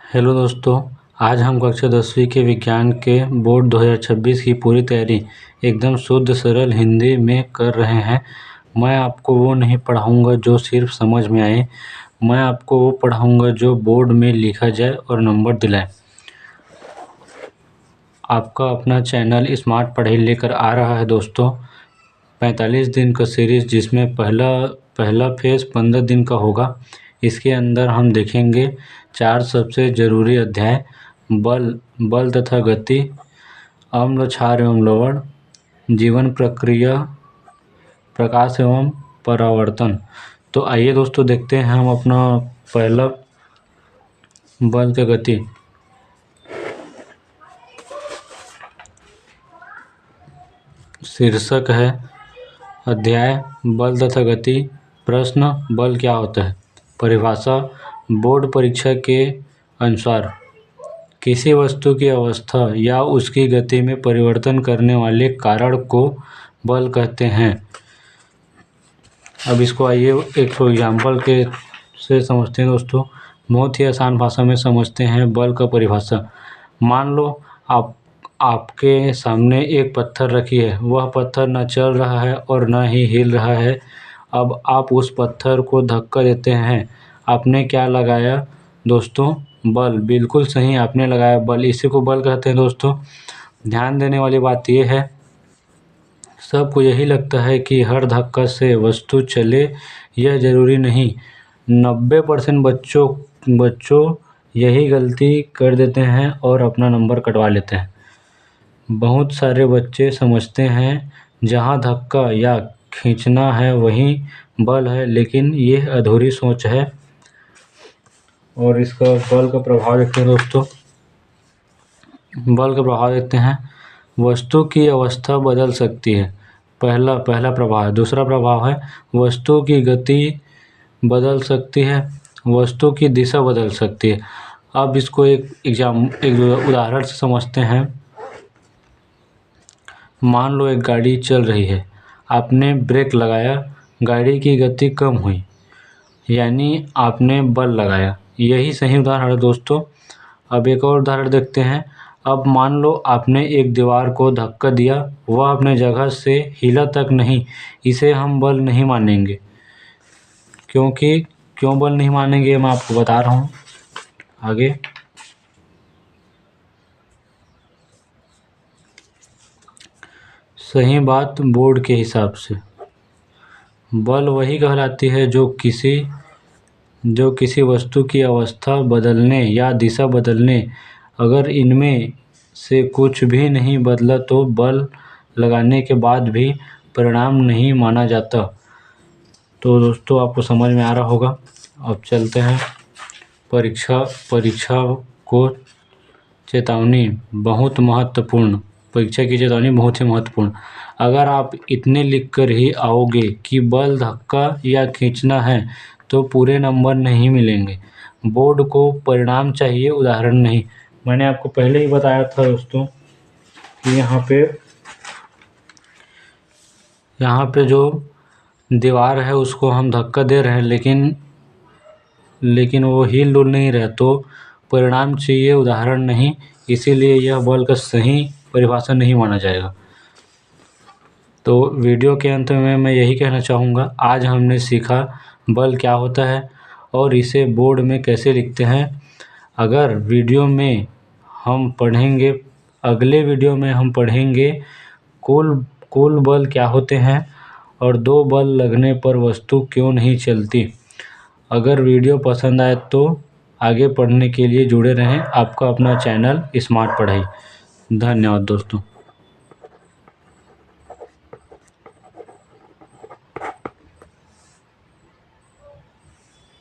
Hello दोस्तों, आज हम कक्षा 10वीं के विज्ञान के बोर्ड 2026 की पूरी तैयारी एकदम शुद्ध सरल हिंदी में कर रहे हैं। मैं आपको वो नहीं पढ़ाऊँगा जो सिर्फ समझ में आए, मैं आपको वो पढ़ाऊँगा जो बोर्ड में लिखा जाए और नंबर दिलाए। आपका अपना चैनल स्मार्ट पढ़ाई लेकर आ रहा है दोस्तों 45 दिन का सीरीज़, जिसमें पहला फेज़ 15 दिन का होगा। इसके अंदर हम देखेंगे 4 सबसे ज़रूरी अध्याय: बल तथा गति, अम्ल, क्षार एवं लवण, जीवन प्रक्रिया, प्रकाश एवं परावर्तन। तो आइए दोस्तों देखते हैं हम अपना पहला बल का गति। शीर्षक है अध्याय बल तथा गति। प्रश्न: बल क्या होता है? परिभाषा: बोर्ड परीक्षा के अनुसार किसी वस्तु की अवस्था या उसकी गति में परिवर्तन करने वाले कारण को बल कहते हैं। अब इसको आइए एक एग्जाम्पल के से समझते हैं दोस्तों। बहुत ही आसान भाषा में समझते हैं बल का परिभाषा। मान लो आपके सामने एक पत्थर रखी है, वह पत्थर न चल रहा है और न ही हिल रहा है। अब आप उस पत्थर को धक्का देते हैं। आपने क्या लगाया दोस्तों? बल। बिल्कुल सही, आपने लगाया बल। इसी को बल कहते हैं दोस्तों। ध्यान देने वाली बात यह है, सबको यही लगता है कि हर धक्का से वस्तु चले, यह जरूरी नहीं। 90% बच्चों यही गलती कर देते हैं और अपना नंबर कटवा लेते हैं। बहुत सारे बच्चे समझते हैं जहां धक्का या खींचना है वहीं बल है, लेकिन यह अधूरी सोच है। और इसका बल का प्रभाव देखते हैं दोस्तों। बल का प्रभाव देखते हैं। वस्तु की अवस्था बदल सकती है, पहला प्रभाव है। दूसरा प्रभाव है वस्तु की गति बदल सकती है, वस्तु की दिशा बदल सकती है। अब इसको एक उदाहरण से समझते हैं। मान लो एक गाड़ी चल रही है, आपने ब्रेक लगाया, गाड़ी की गति कम हुई, यानी आपने बल लगाया। यही सही उदाहरण है दोस्तों। अब एक और उदाहरण देखते हैं। अब मान लो आपने एक दीवार को धक्का दिया, वह अपने जगह से हिला तक नहीं, इसे हम बल नहीं मानेंगे। क्यों बल नहीं मानेंगे, मैं आपको बता रहा हूँ आगे। सही बात बोर्ड के हिसाब से बल वही कहलाती है जो किसी वस्तु की अवस्था बदलने या दिशा बदलने, अगर इनमें से कुछ भी नहीं बदला तो बल लगाने के बाद भी परिणाम नहीं माना जाता। तो दोस्तों आपको समझ में आ रहा होगा। अब चलते हैं परीक्षा को चेतावनी बहुत महत्वपूर्ण। परीक्षा की चेतावनी बहुत ही महत्वपूर्ण। अगर आप इतने लिखकर ही आओगे कि बल धक्का या खींचना है तो पूरे नंबर नहीं मिलेंगे। बोर्ड को परिणाम चाहिए, उदाहरण नहीं। मैंने आपको पहले ही बताया था दोस्तों कि यहाँ पे जो दीवार है उसको हम धक्का दे रहे हैं, लेकिन वो हिल डुल नहीं रहा, तो परिणाम चाहिए, उदाहरण नहीं। इसीलिए यह बल का सही परिभाषा नहीं माना जाएगा। तो वीडियो के अंत में मैं यही कहना चाहूँगा, आज हमने सीखा बल क्या होता है और इसे बोर्ड में कैसे लिखते हैं। अगले वीडियो में हम पढ़ेंगे कुल बल क्या होते हैं और 2 बल लगने पर वस्तु क्यों नहीं चलती। अगर वीडियो पसंद आए तो आगे पढ़ने के लिए जुड़े रहें। आपका अपना चैनल स्मार्ट पढ़ाई। धन्यवाद दोस्तों।